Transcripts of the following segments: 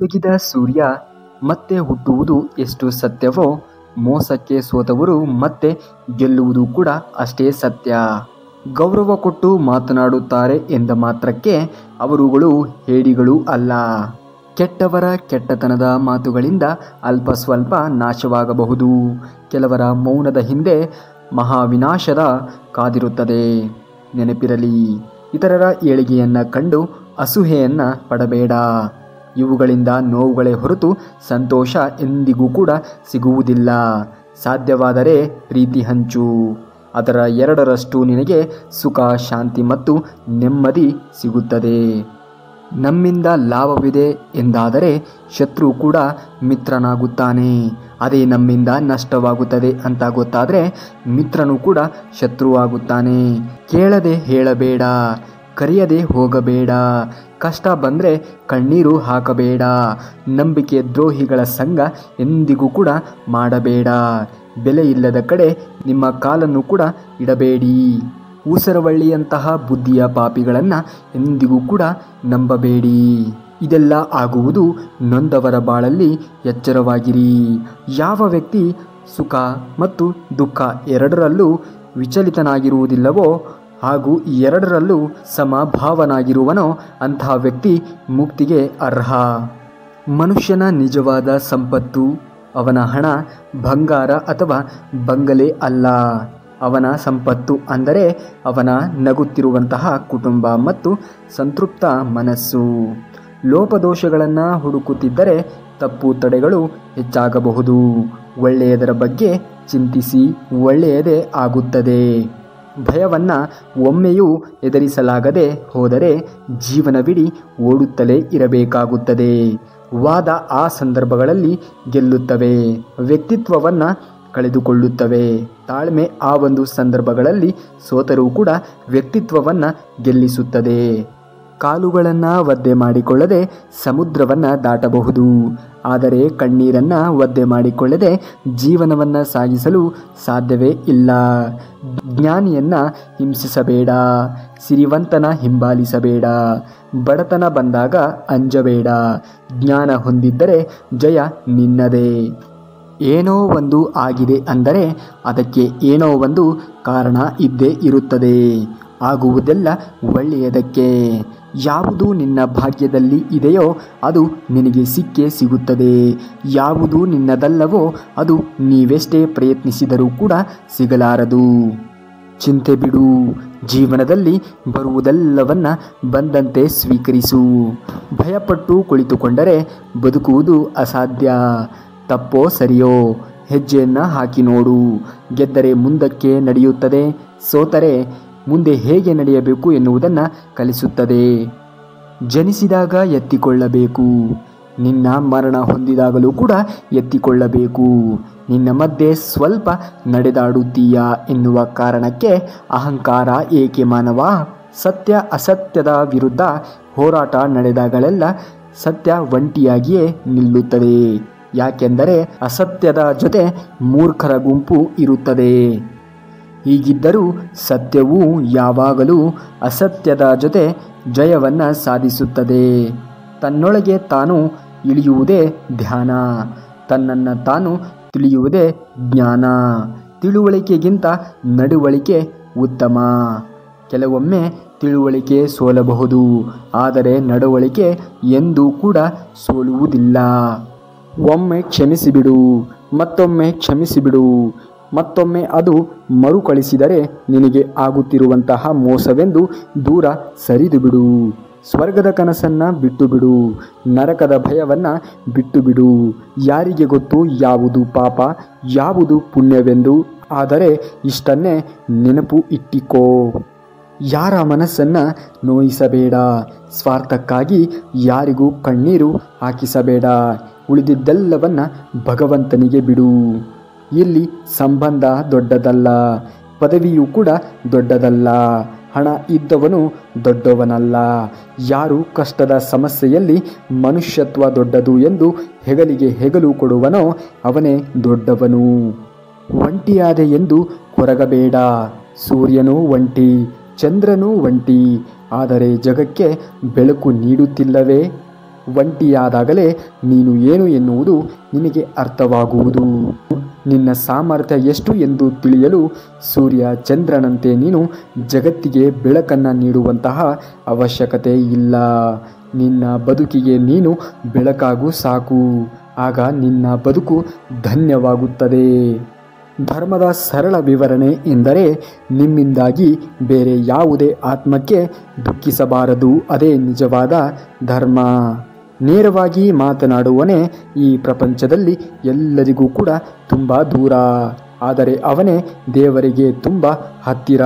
ಮುಳುಗಿದ ಸೂರ್ಯ ಮತ್ತೆ ಹುಟ್ಟುವುದು ಎಷ್ಟು ಸತ್ಯವೋ, ಮೋಸಕ್ಕೆ ಸೋತವರು ಮತ್ತೆ ಗೆಲ್ಲುವುದು ಕೂಡ ಅಷ್ಟೇ ಸತ್ಯ. ಗೌರವ ಕೊಟ್ಟು ಮಾತನಾಡುತ್ತಾರೆ ಎಂದ ಮಾತ್ರಕ್ಕೆ ಅವರುಗಳು ಹೇಡಿಗಳು ಅಲ್ಲ. ಕೆಟ್ಟವರ ಕೆಟ್ಟತನದ ಮಾತುಗಳಿಂದ ಅಲ್ಪ ಸ್ವಲ್ಪ ನಾಶವಾಗಬಹುದು. ಕೆಲವರ ಮೌನದ ಹಿಂದೆ ಮಹಾವಿನಾಶದ ಕಾದಿರುತ್ತದೆ. ನೆನಪಿರಲಿ, ಇತರರ ಏಳಿಗೆಯನ್ನು ಕಂಡು ಅಸೂಯೆಯನ್ನು ಪಡಬೇಡ. ಇವುಗಳಿಂದ ನೋವುಗಳೇ ಹೊರತು ಸಂತೋಷ ಎಂದಿಗೂ ಕೂಡ ಸಿಗುವುದಿಲ್ಲ. ಸಾಧ್ಯವಾದರೆ ಪ್ರೀತಿ ಹಂಚು. ಅದರ 2ರಷ್ಟು ನಿನಗೆ ಸುಖ, ಶಾಂತಿ ಮತ್ತು ನೆಮ್ಮದಿ ಸಿಗುತ್ತದೆ. ನಮ್ಮಿಂದ ಲಾಭವಿದೆ ಎಂದಾದರೆ ಶತ್ರು ಕೂಡ ಮಿತ್ರನಾಗುತ್ತಾನೆ. ಅದೇ ನಮ್ಮಿಂದ ನಷ್ಟವಾಗುತ್ತದೆ ಅಂತ ಗೊತ್ತಾದರೆ ಮಿತ್ರನು ಕೂಡ ಶತ್ರುವಾಗುತ್ತಾನೆ. ಕೇಳದೆ ಹೇಳಬೇಡ, ಕರೆಯದೆ ಹೋಗಬೇಡ, ಕಷ್ಟ ಬಂದರೆ ಕಣ್ಣೀರು ಹಾಕಬೇಡ, ನಂಬಿಕೆ ದ್ರೋಹಿಗಳ ಸಂಗ ಎಂದಿಗೂ ಕೂಡ ಮಾಡಬೇಡ, ಬೆಲೆ ಇಲ್ಲದ ಕಡೆ ನಿಮ್ಮ ಕಾಲನ್ನು ಕೂಡ ಇಡಬೇಡಿ. ಊಸರವಳ್ಳಿಯಂತಹ ಬುದ್ಧಿಯ ಪಾಪಿಗಳನ್ನು ಎಂದಿಗೂ ಕೂಡ ನಂಬಬೇಡಿ. ಇದೆಲ್ಲ ಆಗುವುದು ನೊಂದವರ ಬಾಳಲ್ಲಿ. ಎಚ್ಚರವಾಗಿರಿ. ಯಾವ ವ್ಯಕ್ತಿ ಸುಖ ಮತ್ತು ದುಃಖ ಎರಡರಲ್ಲೂ ವಿಚಲಿತನಾಗಿರುವುದಿಲ್ಲವೋ ಹಾಗೂ 2ರಲ್ಲೂ ಸಮಭಾವನಾಗಿರುವನೋ ಅಂತಹ ವ್ಯಕ್ತಿ ಮುಕ್ತಿಗೆ ಅರ್ಹ. ಮನುಷ್ಯನ ನಿಜವಾದ ಸಂಪತ್ತು ಅವನ ಹಣ, ಬಂಗಾರ ಅಥವಾ ಬಂಗಲೆ ಅಲ್ಲ. ಅವನ ಸಂಪತ್ತು ಅಂದರೆ ಅವನ ನಗುತ್ತಿರುವಂತಹ ಕುಟುಂಬ ಮತ್ತು ಸಂತೃಪ್ತ ಮನಸ್ಸು. ಲೋಪದೋಷಗಳನ್ನು ಹುಡುಕುತ್ತಿದ್ದರೆ ತಪ್ಪು ತಡೆಗಳು ಹೆಚ್ಚಾಗಬಹುದು. ಒಳ್ಳೆಯದರ ಬಗ್ಗೆ ಚಿಂತಿಸಿ, ಒಳ್ಳೆಯದೇ ಆಗುತ್ತದೆ. ಭಯವನ್ನು ಒಮ್ಮೆಯೂ ಎದುರಿಸಲಾಗದೆ ಹೋದರೆ ಜೀವನವಿಡೀ ಓಡುತ್ತಲೇ ಇರಬೇಕಾಗುತ್ತದೆ. ವಾದ ಆ ಸಂದರ್ಭಗಳಲ್ಲಿ ಗೆಲ್ಲುತ್ತವೆ, ವ್ಯಕ್ತಿತ್ವವನ್ನು ಕಳೆದುಕೊಳ್ಳುತ್ತವೆ. ತಾಳ್ಮೆ ಆ ಒಂದು ಸಂದರ್ಭಗಳಲ್ಲಿ ಸೋತರೂ ಕೂಡ ವ್ಯಕ್ತಿತ್ವವನ್ನು ಗೆಲ್ಲಿಸುತ್ತದೆ. ಕಾಲುಗಳನ್ನು ಒದ್ದೆ ಮಾಡಿಕೊಳ್ಳದೆ ಸಮುದ್ರವನ್ನು ದಾಟಬಹುದು, ಆದರೆ ಕಣ್ಣೀರನ್ನು ಒದ್ದೆ ಮಾಡಿಕೊಳ್ಳದೆ ಜೀವನವನ್ನು ಸಾಗಿಸಲು ಸಾಧ್ಯವೇ ಇಲ್ಲ. ಜ್ಞಾನಿಯನ್ನು ಹಿಂಸಿಸಬೇಡ, ಸಿರಿವಂತನ ಹಿಂಬಾಲಿಸಬೇಡ, ಬಡತನ ಬಂದಾಗ ಅಂಜಬೇಡ. ಜ್ಞಾನ ಹೊಂದಿದ್ದರೆ ಜಯ ನಿನ್ನದೇ. ಏನೋ ಒಂದು ಆಗಿದೆ ಅಂದರೆ ಅದಕ್ಕೆ ಏನೋ ಒಂದು ಕಾರಣ ಇದ್ದೇ ಇರುತ್ತದೆ. ಆಗುವುದೆಲ್ಲ ಒಳ್ಳೆಯದಕ್ಕೆ. ಯಾವುದು ನಿನ್ನ ಭಾಗ್ಯದಲ್ಲಿ ಇದೆಯೋ ಅದು ನಿನಗೆ ಸಿಕ್ಕೇ ಸಿಗುತ್ತದೆ. ಯಾವುದು ನಿನ್ನದಲ್ಲವೋ ಅದು ನೀವೆಷ್ಟೇ ಪ್ರಯತ್ನಿಸಿದರೂ ಕೂಡ ಸಿಗಲಾರದು. ಚಿಂತೆ ಬಿಡು. ಜೀವನದಲ್ಲಿ ಬರುವುದೆಲ್ಲವನ್ನ ಬಂದಂತೆ ಸ್ವೀಕರಿಸು. ಭಯಪಟ್ಟು ಕುಳಿತುಕೊಂಡರೆ ಬದುಕುವುದು ಅಸಾಧ್ಯ. ತಪ್ಪೋ ಸರಿಯೋ ಹೆಜ್ಜೆಯನ್ನು ಹಾಕಿ ನೋಡು. ಗೆದ್ದರೆ ಮುಂದಕ್ಕೆ ನಡೆಯುತ್ತದೆ, ಸೋತರೆ ಮುಂದೆ ಹೇಗೆ ನಡೆಯಬೇಕು ಎನ್ನುವುದನ್ನು ಕಲಿಸುತ್ತದೆ. ಜನಿಸಿದಾಗ ಎತ್ತಿಕೊಳ್ಳಬೇಕು, ನಿನ್ನ ಮರಣ ಹೊಂದಿದಾಗಲೂ ಕೂಡ ಎತ್ತಿಕೊಳ್ಳಬೇಕು. ನಿನ್ನ ಮಧ್ಯೆ ಸ್ವಲ್ಪ ನಡೆದಾಡುತ್ತೀಯಾ ಎನ್ನುವ ಕಾರಣಕ್ಕೆ ಅಹಂಕಾರ ಏಕೆ ಮಾನವ? ಸತ್ಯ ಅಸತ್ಯದ ವಿರುದ್ಧ ಹೋರಾಟ ನಡೆದಾಗಲೆಲ್ಲ ಸತ್ಯ ಒಂಟಿಯಾಗಿಯೇ ನಿಲ್ಲುತ್ತದೆ. ಯಾಕೆಂದರೆ ಅಸತ್ಯದ ಜೊತೆ ಮೂರ್ಖರ ಗುಂಪು ಇರುತ್ತದೆ. ಹೀಗಿದ್ದರೂ ಸತ್ಯವು ಯಾವಾಗಲೂ ಅಸತ್ಯದ ಜೊತೆ ಜಯವನ್ನು ಸಾಧಿಸುತ್ತದೆ. ತನ್ನೊಳಗೆ ತಾನು ಇಳಿಯುವುದೇ ಧ್ಯಾನ, ತನ್ನನ್ನು ತಾನು ತಿಳಿಯುವುದೇ ಜ್ಞಾನ. ತಿಳುವಳಿಕೆಗಿಂತ ನಡವಳಿಕೆ ಉತ್ತಮ. ಕೆಲವೊಮ್ಮೆ ತಿಳುವಳಿಕೆ ಸೋಲಬಹುದು, ಆದರೆ ನಡವಳಿಕೆ ಎಂದೂ ಕೂಡ ಸೋಲುವುದಿಲ್ಲ. ಒಮ್ಮೆ ಕ್ಷಮಿಸಿಬಿಡು, ಮತ್ತೊಮ್ಮೆ ಕ್ಷಮಿಸಿಬಿಡು, ಮತ್ತೊಮ್ಮೆ ಅದು ಮರುಕಳಿಸಿದರೆ ನಿನಗೆ ಆಗುತ್ತಿರುವಂತಹ ಮೋಸವೆಂದು ದೂರ ಸರಿದು ಬಿಡು. ಸ್ವರ್ಗದ ಕನಸನ್ನು ಬಿಟ್ಟು ಬಿಡು, ನರಕದ ಭಯವನ್ನು ಬಿಟ್ಟು ಬಿಡು. ಯಾರಿಗೆ ಗೊತ್ತು ಯಾವುದು ಪಾಪ ಯಾವುದು ಪುಣ್ಯವೆಂದು? ಆದರೆ ಇಷ್ಟನ್ನೇ ನೆನಪು ಇಟ್ಟಿಕೋ. ಯಾರ ಮನಸ್ಸನ್ನು ನೋಯಿಸಬೇಡ, ಸ್ವಾರ್ಥಕ್ಕಾಗಿ ಯಾರಿಗೂ ಕಣ್ಣೀರು ಹಾಕಿಸಬೇಡ. ಉಳಿದಿದ್ದೆಲ್ಲವನ್ನು ಭಗವಂತನಿಗೆ ಬಿಡು. ಇಲ್ಲಿ ಸಂಬಂಧ ದೊಡ್ಡದಲ್ಲ, ಪದವಿಯೂ ಕೂಡ ದೊಡ್ಡದಲ್ಲ, ಹಣ ಇದ್ದವನು ದೊಡ್ಡವನಲ್ಲ. ಯಾರು ಕಷ್ಟದ ಸಮಸ್ಯೆಯಲ್ಲಿ ಮನುಷ್ಯತ್ವ ದೊಡ್ಡದು ಎಂದು ಹೆಗಲಿಗೆ ಹೆಗಲು ಕೊಡುವನೋ ಅವನೇ ದೊಡ್ಡವನು. ಒಂಟಿಯಾದೆ ಎಂದು ಕೊರಗಬೇಡ. ಸೂರ್ಯನೂ ಒಂಟಿ, ಚಂದ್ರನೂ ಒಂಟಿ, ಆದರೆ ಜಗಕ್ಕೆ ಬೆಳಕು ನೀಡುತ್ತಿಲ್ಲವೇ? ಒಂಟಿಯಾದಾಗಲೇ ನೀನು ಏನು ಎನ್ನುವುದು ನಿನಗೆ ಅರ್ಥವಾಗುವುದು. ನಿನ್ನ ಸಾಮರ್ಥ್ಯ ಎಷ್ಟು ಎಂದು ತಿಳಿಯಲು ಸೂರ್ಯ ಚಂದ್ರನಂತೆ ನೀನು ಜಗತ್ತಿಗೆ ಬೆಳಕನ್ನು ನೀಡುವಂತಹ ಅವಶ್ಯಕತೆ ಇಲ್ಲ. ನಿನ್ನ ಬದುಕಿಗೆ ನೀನು ಬೆಳಕಾಗು ಸಾಕು. ಆಗ ನಿನ್ನ ಬದುಕು ಧನ್ಯವಾಗುತ್ತದೆ. ಧರ್ಮದ ಸರಳ ವಿವರಣೆ ಎಂದರೆ ನಿಮ್ಮಿಂದಾಗಿ ಬೇರೆ ಯಾವುದೇ ಆತ್ಮಕ್ಕೆ ದುಃಖಿಸಬಾರದು. ಅದೇ ನಿಜವಾದ ಧರ್ಮ. ನೇರವಾಗಿ ಮಾತನಾಡುವನೇ ಈ ಪ್ರಪಂಚದಲ್ಲಿ ಎಲ್ಲರಿಗೂ ಕೂಡ ತುಂಬ ದೂರ, ಆದರೆ ಅವನೇ ದೇವರಿಗೆ ತುಂಬ ಹತ್ತಿರ.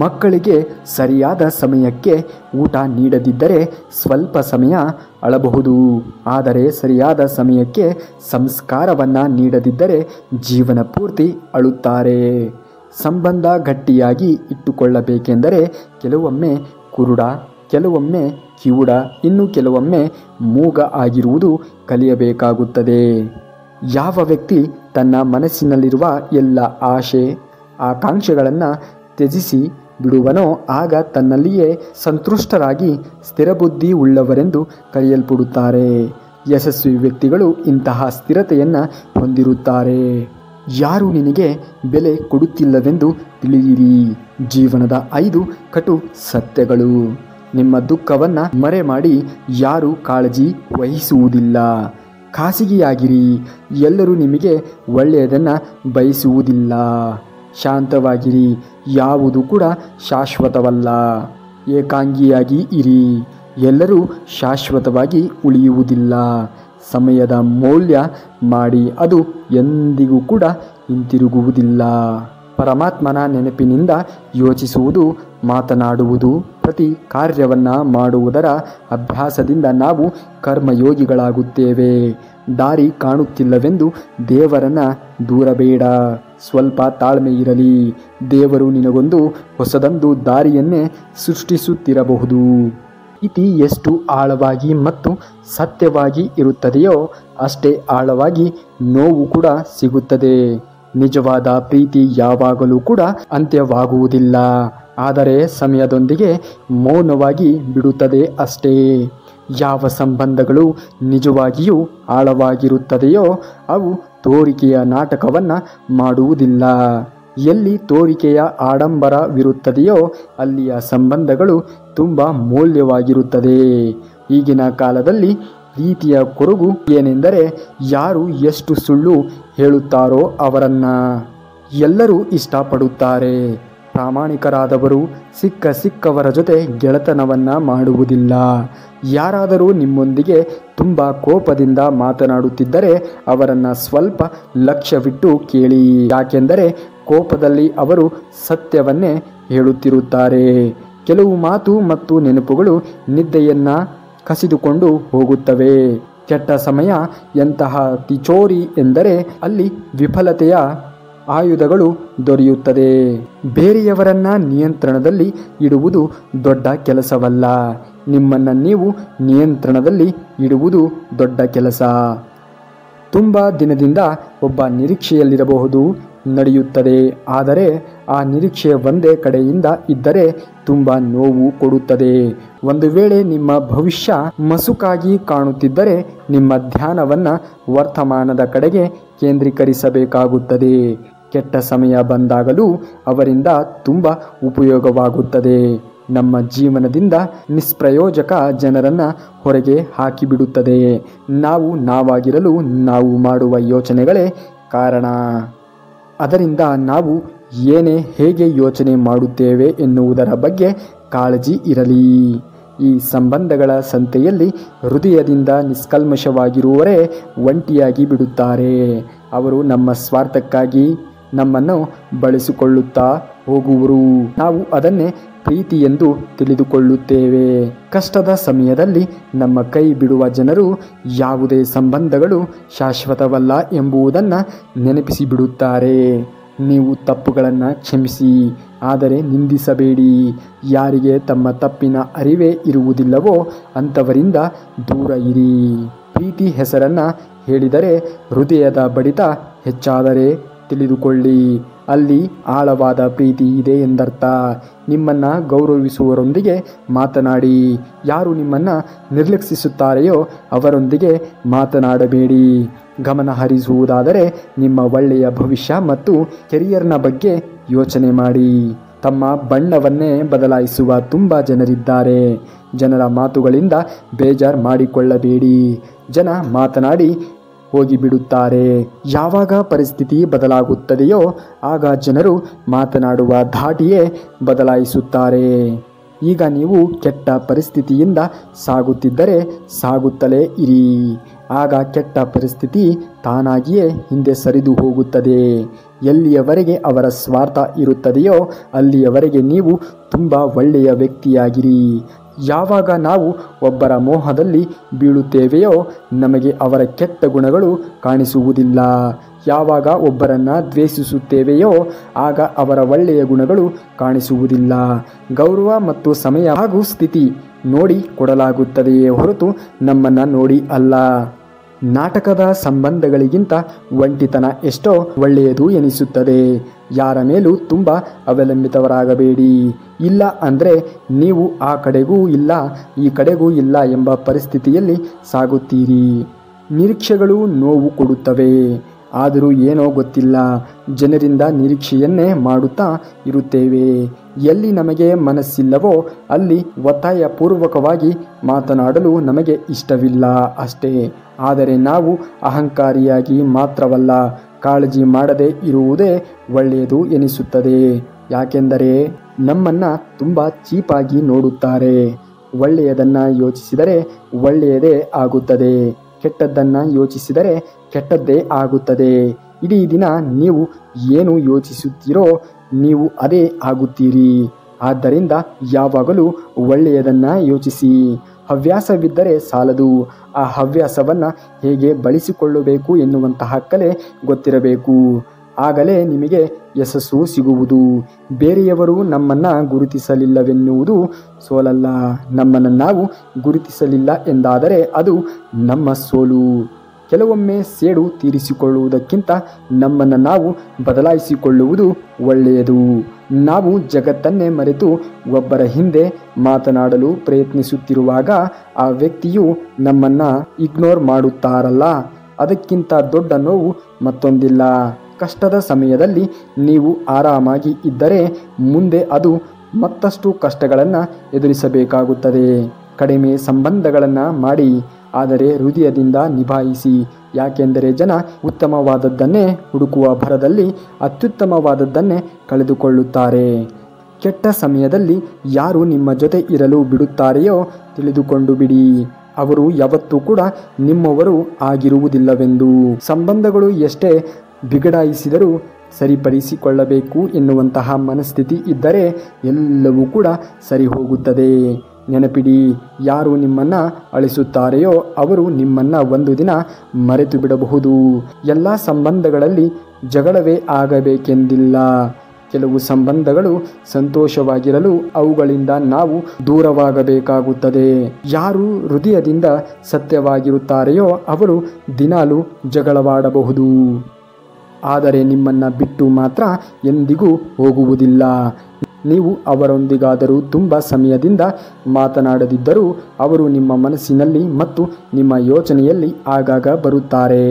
ಮಕ್ಕಳಿಗೆ ಸರಿಯಾದ ಸಮಯಕ್ಕೆ ಊಟ ನೀಡದಿದ್ದರೆ ಸ್ವಲ್ಪ ಸಮಯ ಅಳಬಹುದು, ಆದರೆ ಸರಿಯಾದ ಸಮಯಕ್ಕೆ ಸಂಸ್ಕಾರವನ್ನು ನೀಡದಿದ್ದರೆ ಜೀವನ ಪೂರ್ತಿ ಅಳುತ್ತಾರೆ. ಸಂಬಂಧ ಗಟ್ಟಿಯಾಗಿ ಇಟ್ಟುಕೊಳ್ಳಬೇಕೆಂದರೆ ಕೆಲವೊಮ್ಮೆ ಕುರುಡ, ಕೆಲವೊಮ್ಮೆ ಕಿವುಡ, ಇನ್ನು ಕೆಲವೊಮ್ಮೆ ಮೂಗ ಆಗಿರುವುದು ಕಲಿಯಬೇಕಾಗುತ್ತದೆ. ಯಾವ ವ್ಯಕ್ತಿ ತನ್ನ ಮನಸ್ಸಿನಲ್ಲಿರುವ ಎಲ್ಲ ಆಶೆ ಆಕಾಂಕ್ಷೆಗಳನ್ನು ತ್ಯಜಿಸಿ ಬಿಡುವನೋ ಆಗ ತನ್ನಲ್ಲಿಯೇ ಸಂತುಷ್ಟರಾಗಿ ಸ್ಥಿರಬುದ್ಧಿ ಉಳ್ಳವರೆಂದು ಕರೆಯಲ್ಪಡುತ್ತಾರೆ. ಯಶಸ್ವಿ ವ್ಯಕ್ತಿಗಳು ಇಂತಹ ಸ್ಥಿರತೆಯನ್ನು ಹೊಂದಿರುತ್ತಾರೆ. ಯಾರು ನಿನಗೆ ಬೆಲೆ ಕೊಡುತ್ತಿಲ್ಲವೆಂದು ತಿಳಿಯಿರಿ. ಜೀವನದ 5 ಕಟು ಸತ್ಯಗಳು. ನಿಮ್ಮ ದುಃಖವನ್ನು ಮರೆಮಾಡಿ ಯಾರೂ ಕಾಳಜಿ ವಹಿಸುವುದಿಲ್ಲ. ಖಾಸಗಿಯಾಗಿರಿ. ಎಲ್ಲರೂ ನಿಮಗೆ ಒಳ್ಳೆಯದನ್ನು ಬಯಸುವುದಿಲ್ಲ. ಶಾಂತವಾಗಿರಿ. ಯಾವುದು ಕೂಡ ಶಾಶ್ವತವಲ್ಲ. ಏಕಾಂಗಿಯಾಗಿ ಇರಿ. ಎಲ್ಲರೂ ಶಾಶ್ವತವಾಗಿ ಉಳಿಯುವುದಿಲ್ಲ. ಸಮಯದ ಮೌಲ್ಯ ಮಾಡಿ, ಅದು ಎಂದಿಗೂ ಕೂಡ ಹಿಂತಿರುಗುವುದಿಲ್ಲ. ಪರಮಾತ್ಮನ ನೆನಪಿನಿಂದ ಯೋಚಿಸುವುದು, ಮಾತನಾಡುವುದು, ಪ್ರತಿ ಕಾರ್ಯವನ್ನು ಮಾಡುವುದರ ಅಭ್ಯಾಸದಿಂದ ನಾವು ಕರ್ಮಯೋಗಿಗಳಾಗುತ್ತೇವೆ. ದಾರಿ ಕಾಣುತ್ತಿಲ್ಲವೆಂದು ದೇವರನ್ನು ದೂರಬೇಡ. ಸ್ವಲ್ಪ ತಾಳ್ಮೆ ಇರಲಿ. ದೇವರು ನಿನಗೊಂದು ಹೊಸದೊಂದು ದಾರಿಯನ್ನೇ ಸೃಷ್ಟಿಸುತ್ತಿರಬಹುದು. ಪ್ರೀತಿ ಎಷ್ಟು ಆಳವಾಗಿ ಮತ್ತು ಸತ್ಯವಾಗಿ ಇರುತ್ತದೆಯೋ ಅಷ್ಟೇ ಆಳವಾಗಿ ನೋವು ಕೂಡ ಸಿಗುತ್ತದೆ. ನಿಜವಾದ ಪ್ರೀತಿ ಯಾವಾಗಲೂ ಕೂಡ ಅಂತ್ಯವಾಗುವುದಿಲ್ಲ, ಆದರೆ ಸಮಯದೊಂದಿಗೆ ಮೌನವಾಗಿ ಬಿಡುತ್ತದೆ ಅಷ್ಟೇ. ಯಾವ ಸಂಬಂಧಗಳು ನಿಜವಾಗಿಯೂ ಆಳವಾಗಿರುತ್ತದೆಯೋ ಅವು ತೋರಿಕೆಯ ನಾಟಕವನ್ನು ಮಾಡುವುದಿಲ್ಲ. ಎಲ್ಲಿ ತೋರಿಕೆಯ ಆಡಂಬರವಿರುತ್ತದೆಯೋ ಅಲ್ಲಿಯ ಸಂಬಂಧಗಳು ತುಂಬ ಮೌಲ್ಯವಾಗಿರುತ್ತದೆ. ಈಗಿನ ಕಾಲದಲ್ಲಿ ಪ್ರೀತಿಯ ಕೊರಗು ಏನೆಂದರೆ ಯಾರು ಎಷ್ಟು ಸುಳ್ಳು ಹೇಳುತ್ತಾರೋ ಅವರನ್ನು ಎಲ್ಲರೂ ಇಷ್ಟಪಡುತ್ತಾರೆ. ಪ್ರಾಮಾಣಿಕರಾದವರು ಸಿಕ್ಕವರ ಜೊತೆ ಗೆಳೆತನವನ್ನು ಮಾಡುವುದಿಲ್ಲ. ಯಾರಾದರೂ ನಿಮ್ಮೊಂದಿಗೆ ತುಂಬ ಕೋಪದಿಂದ ಮಾತನಾಡುತ್ತಿದ್ದರೆ ಅವರನ್ನು ಸ್ವಲ್ಪ ಲಕ್ಷ್ಯವಿಟ್ಟು ಕೇಳಿ. ಯಾಕೆಂದರೆ ಕೋಪದಲ್ಲಿ ಅವರು ಸತ್ಯವನ್ನೇ ಹೇಳುತ್ತಿರುತ್ತಾರೆ. ಕೆಲವು ಮಾತು ಮತ್ತು ನೆನಪುಗಳು ನಿದ್ದೆಯನ್ನು ಕಸಿದುಕೊಂಡು ಹೋಗುತ್ತವೆ. ಕೆಟ್ಟ ಸಮಯ ಎಂತಹ ತಿಚೋರಿ ಎಂದರೆ ಅಲ್ಲಿ ವಿಫಲತೆಯ ಆಯುಧಗಳು ದೊರೆಯುತ್ತದೆ. ಬೇರೆಯವರನ್ನ ನಿಯಂತ್ರಣದಲ್ಲಿ ಇಡುವುದು ದೊಡ್ಡ ಕೆಲಸವಲ್ಲ, ನಿಮ್ಮನ್ನು ನೀವು ನಿಯಂತ್ರಣದಲ್ಲಿ ಇಡುವುದು ದೊಡ್ಡ ಕೆಲಸ. ತುಂಬ ದಿನದಿಂದ ಒಬ್ಬ ನಿರೀಕ್ಷೆಯಲ್ಲಿರಬಹುದು, ನಡೆಯುತ್ತದೆ, ಆದರೆ ಆ ನಿರೀಕ್ಷೆ ಒಂದೇ ಕಡೆಯಿಂದ ಇದ್ದರೆ ತುಂಬ ನೋವು ಕೊಡುತ್ತದೆ. ಒಂದು ವೇಳೆ ನಿಮ್ಮ ಭವಿಷ್ಯ ಮಸುಕಾಗಿ ಕಾಣುತ್ತಿದ್ದರೆ ನಿಮ್ಮ ಧ್ಯಾನವನ್ನು ವರ್ತಮಾನದ ಕಡೆಗೆ ಕೇಂದ್ರೀಕರಿಸಬೇಕಾಗುತ್ತದೆ. ಕೆಟ್ಟ ಸಮಯ ಬಂದಾಗಲೂ ಅವರಿಂದ ತುಂಬ ಉಪಯೋಗವಾಗುತ್ತದೆ. ನಮ್ಮ ಜೀವನದಿಂದ ನಿಷ್ಪ್ರಯೋಜಕ ಜನರನ್ನು ಹೊರಗೆ ಹಾಕಿಬಿಡುತ್ತದೆ. ನಾವಾಗಿರಲು ನಾವು ಮಾಡುವ ಯೋಚನೆಗಳೇ ಕಾರಣ. ಅದರಿಂದ ನಾವು ಹೇಗೆ ಯೋಚನೆ ಮಾಡುತ್ತೇವೆ ಎನ್ನುವುದರ ಬಗ್ಗೆ ಕಾಳಜಿ ಇರಲಿ. ಈ ಸಂಬಂಧಗಳ ಸಂತೆಯಲ್ಲಿ ಹೃದಯದಿಂದ ನಿಷ್ಕಲ್ಮಶವಾಗಿರುವವರೇ ಒಂಟಿಯಾಗಿ ಬಿಡುತ್ತಾರೆ. ಅವರು ನಮ್ಮ ಸ್ವಾರ್ಥಕ್ಕಾಗಿ ನಮ್ಮನ್ನು ಬಳಸಿಕೊಳ್ಳುತ್ತಾ ಹೋಗುವರು. ನಾವು ಅದನ್ನೇ ಪ್ರೀತಿ ಎಂದು ತಿಳಿದುಕೊಳ್ಳುತ್ತೇವೆ. ಕಷ್ಟದ ಸಮಯದಲ್ಲಿ ನಮ್ಮ ಕೈ ಬಿಡುವ ಜನರು ಯಾವುದೇ ಸಂಬಂಧಗಳು ಶಾಶ್ವತವಲ್ಲ ಎಂಬುದನ್ನು ನೆನಪಿಸಿಬಿಡುತ್ತಾರೆ. ನೀವು ತಪ್ಪುಗಳನ್ನು ಕ್ಷಮಿಸಿ, ಆದರೆ ನಿಂದಿಸಬೇಡಿ. ಯಾರಿಗೆ ತಮ್ಮ ತಪ್ಪಿನ ಅರಿವೇ ಇರುವುದಿಲ್ಲವೋ ಅಂಥವರಿಂದ ದೂರ ಇರಿ. ಪ್ರೀತಿ ಹೆಸರನ್ನು ಹೇಳಿದರೆ ಹೃದಯದ ಬಡಿತ ಹೆಚ್ಚಾದರೆ ತಿಳಿದುಕೊಳ್ಳಿ. ಅಲ್ಲಿ ಆಳವಾದ ಪ್ರೀತಿ ಇದೆ ಎಂದರ್ಥ. ನಿಮ್ಮನ್ನು ಗೌರವಿಸುವವರೊಂದಿಗೆ ಮಾತನಾಡಿ. ಯಾರು ನಿಮ್ಮನ್ನು ನಿರ್ಲಕ್ಷಿಸುತ್ತಾರೆಯೋ ಅವರೊಂದಿಗೆ ಮಾತನಾಡಬೇಡಿ. ಗಮನ ಹರಿಸುವುದಾದರೆ ನಿಮ್ಮ ಒಳ್ಳೆಯ ಭವಿಷ್ಯ ಮತ್ತು ಕೆರಿಯರ್ನ ಬಗ್ಗೆ ಯೋಚನೆ ಮಾಡಿ. ತಮ್ಮ ಬಣ್ಣವನ್ನೇ ಬದಲಾಯಿಸುವ ತುಂಬ ಜನರಿದ್ದಾರೆ. ಜನರ ಮಾತುಗಳಿಂದ ಬೇಜಾರು ಮಾಡಿಕೊಳ್ಳಬೇಡಿ. ಜನ ಮಾತನಾಡಿ ಹೋಗಿಬಿಡುತ್ತಾರೆ. ಯಾವಾಗ ಪರಿಸ್ಥಿತಿ ಬದಲಾಗುತ್ತದೆಯೋ ಆಗ ಜನರು ಮಾತನಾಡುವ ಧಾಟಿಯೇ ಬದಲಾಯಿಸುತ್ತಾರೆ. ಈಗ ನೀವು ಕೆಟ್ಟ ಪರಿಸ್ಥಿತಿಯಿಂದ ಸಾಗುತ್ತಿದ್ದರೆ ಸಾಗುತ್ತಲೇ ಇರಿ. ಆಗ ಕೆಟ್ಟ ಪರಿಸ್ಥಿತಿ ತಾನಾಗಿಯೇ ಹಿಂದೆ ಸರಿದು ಹೋಗುತ್ತದೆ. ಎಲ್ಲಿಯವರೆಗೆ ಅವರ ಸ್ವಾರ್ಥ ಇರುತ್ತದೆಯೋ ಅಲ್ಲಿಯವರೆಗೆ ನೀವು ತುಂಬ ಒಳ್ಳೆಯ ವ್ಯಕ್ತಿಯಾಗಿರಿ. ಯಾವಾಗ ನಾವು ಒಬ್ಬರ ಮೋಹದಲ್ಲಿ ಬೀಳುತ್ತೇವೆಯೋ ನಮಗೆ ಅವರ ಕೆಟ್ಟ ಗುಣಗಳು ಕಾಣಿಸುವುದಿಲ್ಲ. ಯಾವಾಗ ಒಬ್ಬರನ್ನು ದ್ವೇಷಿಸುತ್ತೇವೆಯೋ ಆಗ ಅವರ ಒಳ್ಳೆಯ ಗುಣಗಳು ಕಾಣಿಸುವುದಿಲ್ಲ. ಗೌರವ ಮತ್ತು ಸಮಯ ಹಾಗೂ ಸ್ಥಿತಿ ನೋಡಿ ಕೊಡಲಾಗುತ್ತದೆಯೇ ಹೊರತು ನಮ್ಮನ್ನು ನೋಡಿ ಅಲ್ಲ. ನಾಟಕದ ಸಂಬಂಧಗಳಿಗಿಂತ ಒಂಟಿತನ ಎಷ್ಟೋ ಒಳ್ಳೆಯದು ಎನಿಸುತ್ತದೆ. ಯಾರ ಮೇಲೂ ತುಂಬ ಅವಲಂಬಿತವರಾಗಬೇಡಿ. ಇಲ್ಲ ಅಂದರೆ ನೀವು ಆ ಕಡೆಗೂ ಇಲ್ಲ ಈ ಕಡೆಗೂ ಇಲ್ಲ ಎಂಬ ಪರಿಸ್ಥಿತಿಯಲ್ಲಿ ಸಾಗುತ್ತೀರಿ. ನಿರೀಕ್ಷೆಗಳು ನೋವು ಕೊಡುತ್ತವೆ. ಆದರೂ ಏನೋ ಗೊತ್ತಿಲ್ಲ, ಜನರಿಂದ ನಿರೀಕ್ಷೆಯನ್ನೇ ಮಾಡುತ್ತಾ ಇರುತ್ತೇವೆ. ಎಲ್ಲಿ ನಮಗೆ ಮನಸ್ಸಿಲ್ಲವೋ ಅಲ್ಲಿ ಒತ್ತಾಯಪೂರ್ವಕವಾಗಿ ಮಾತನಾಡಲು ನಮಗೆ ಇಷ್ಟವಿಲ್ಲ ಅಷ್ಟೇ. ಆದರೆ ನಾವು ಅಹಂಕಾರಿಯಾಗಿ ಮಾತ್ರವಲ್ಲ, ಕಾಳಜಿ ಮಾಡದೇ ಇರುವುದೇ ಒಳ್ಳೆಯದು ಎನಿಸುತ್ತದೆ. ಯಾಕೆಂದರೆ ನಮ್ಮನ್ನು ತುಂಬ ಚೀಪಾಗಿ ನೋಡುತ್ತಾರೆ. ಒಳ್ಳೆಯದನ್ನು ಯೋಚಿಸಿದರೆ ಒಳ್ಳೆಯದೇ ಆಗುತ್ತದೆ, ಕೆಟ್ಟದ್ದನ್ನು ಯೋಚಿಸಿದರೆ ಕೆಟ್ಟದ್ದೇ ಆಗುತ್ತದೆ. ಇಡೀ ದಿನ ನೀವು ಏನು ಯೋಚಿಸುತ್ತೀರೋ ನೀವು ಅದೇ ಆಗುತ್ತೀರಿ. ಆದ್ದರಿಂದ ಯಾವಾಗಲೂ ಒಳ್ಳೆಯದನ್ನು ಯೋಚಿಸಿ. ಹವ್ಯಾಸವಿದ್ದರೆ ಸಾಲದು, ಆ ಹವ್ಯಾಸವನ್ನು ಹೇಗೆ ಬಳಸಿಕೊಳ್ಳಬೇಕು ಎನ್ನುವಂತಹ ಕಲೆ ಗೊತ್ತಿರಬೇಕು. ಆಗಲೇ ನಿಮಗೆ ಯಶಸ್ಸು ಸಿಗುವುದು. ಬೇರೆಯವರು ನಮ್ಮನ್ನು ಗುರುತಿಸಲಿಲ್ಲವೆನ್ನುವುದು ಸೋಲಲ್ಲ. ನಮ್ಮನ್ನು ನಾವು ಗುರುತಿಸಲಿಲ್ಲ ಎಂದಾದರೆ ಅದು ನಮ್ಮ ಸೋಲು. ಕೆಲವೊಮ್ಮೆ ಸೇಡು ತೀರಿಸಿಕೊಳ್ಳುವುದಕ್ಕಿಂತ ನಮ್ಮನ್ನು ನಾವು ಬದಲಾಯಿಸಿಕೊಳ್ಳುವುದು ಒಳ್ಳೆಯದು. ನಾವು ಜಗತ್ತನ್ನೇ ಮರೆತು ಒಬ್ಬರ ಹಿಂದೆ ಮಾತನಾಡಲು ಪ್ರಯತ್ನಿಸುತ್ತಿರುವಾಗ ಆ ವ್ಯಕ್ತಿಯು ನಮ್ಮನ್ನು ಇಗ್ನೋರ್ ಮಾಡುತ್ತಾರಲ್ಲ, ಅದಕ್ಕಿಂತ ದೊಡ್ಡ ನೋವು ಮತ್ತೊಂದಿಲ್ಲ. ಕಷ್ಟದ ಸಮಯದಲ್ಲಿ ನೀವು ಆರಾಮಾಗಿ ಇದ್ದರೆ ಮುಂದೆ ಅದು ಮತ್ತಷ್ಟು ಕಷ್ಟಗಳನ್ನು ಎದುರಿಸಬೇಕಾಗುತ್ತದೆ. ಕಡಿಮೆ ಸಂಬಂಧಗಳನ್ನು ಮಾಡಿ, ಆದರೆ ಹೃದಯದಿಂದ ನಿಭಾಯಿಸಿ. ಯಾಕೆಂದರೆ ಜನ ಉತ್ತಮವಾದದ್ದನ್ನೇ ಹುಡುಕುವ ಭರದಲ್ಲಿ ಅತ್ಯುತ್ತಮವಾದದ್ದನ್ನೇ ಕಳೆದುಕೊಳ್ಳುತ್ತಾರೆ. ಕೆಟ್ಟ ಸಮಯದಲ್ಲಿ ಯಾರು ನಿಮ್ಮ ಜೊತೆ ಇರಲು ಬಿಡುತ್ತಾರೆಯೋ ತಿಳಿದುಕೊಂಡು ಬಿಡಿ, ಅವರು ಯಾವತ್ತೂ ಕೂಡ ನಿಮ್ಮವರು ಆಗಿರುವುದಿಲ್ಲವೆಂದು. ಸಂಬಂಧಗಳು ಎಷ್ಟೇ ಬಿಗಡಾಯಿಸಿದರೂ ಸರಿಪಡಿಸಿಕೊಳ್ಳಬೇಕು ಎನ್ನುವಂತಹ ಮನಸ್ಥಿತಿ ಇದ್ದರೆ ಎಲ್ಲವೂ ಕೂಡ ಸರಿ ಹೋಗುತ್ತದೆ. ನೆನಪಿಡಿ, ಯಾರು ನಿಮ್ಮನ್ನು ಅಳಿಸುತ್ತಾರೆಯೋ ಅವರು ನಿಮ್ಮನ್ನು ಒಂದು ದಿನ ಮರೆತು ಬಿಡಬಹುದು. ಎಲ್ಲ ಸಂಬಂಧಗಳಲ್ಲಿ ಜಗಳವೇ ಆಗಬೇಕೆಂದಿಲ್ಲ. ಕೆಲವು ಸಂಬಂಧಗಳು ಸಂತೋಷವಾಗಿರಲು ಅವುಗಳಿಂದ ನಾವು ದೂರವಾಗಬೇಕಾಗುತ್ತದೆ. ಯಾರು ಹೃದಯದಿಂದ ಸತ್ಯವಾಗಿರುತ್ತಾರೆಯೋ ಅವರು ದಿನಾಲೂ ಜಗಳವಾಡಬಹುದು, ಆದರೆ ನಿಮ್ಮನ್ನು ಬಿಟ್ಟು ಮಾತ್ರ ಎಂದಿಗೂ ಹೋಗುವುದಿಲ್ಲ. ನೀವು ಅವರೊಂದಿಗಾದರೂ ತುಂಬ ಸಮಯದಿಂದ ಮಾತನಾಡದಿದ್ದರೂ ಅವರು ನಿಮ್ಮ ಮನಸ್ಸಿನಲ್ಲಿ ಮತ್ತು ನಿಮ್ಮ ಯೋಚನೆಯಲ್ಲಿ ಆಗಾಗ ಬರುತ್ತಾರೆ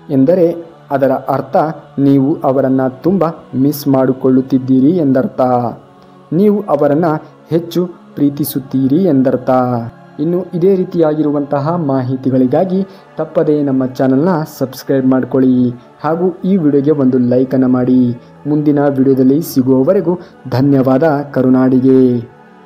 ಎಂದರೆ ಅದರ ಅರ್ಥ ನೀವು ಅವರನ್ನು ತುಂಬ ಮಿಸ್ ಮಾಡಿಕೊಳ್ಳುತ್ತಿದ್ದೀರಿ ಎಂದರ್ಥ. ನೀವು ಅವರನ್ನು ಹೆಚ್ಚು ಪ್ರೀತಿಸುತ್ತೀರಿ ಎಂದರ್ಥ. ಇನ್ನು ಇದೇ ರೀತಿಯಾಗಿರುವಂತಹ ಮಾಹಿತಿಗಳಿಗಾಗಿ ತಪ್ಪದೇ ನಮ್ಮ ಚಾನಲ್ನ ಸಬ್ಸ್ಕ್ರೈಬ್ ಮಾಡಿಕೊಳ್ಳಿ ಹಾಗೂ ಈ ವಿಡಿಯೋಗೆ ಒಂದು ಲೈಕನ್ನು ಮಾಡಿ. ಮುಂದಿನ ವಿಡಿಯೋದಲ್ಲಿ ಸಿಗುವವರೆಗೂ ಧನ್ಯವಾದ. ಕರುನಾಡಿಗೆ.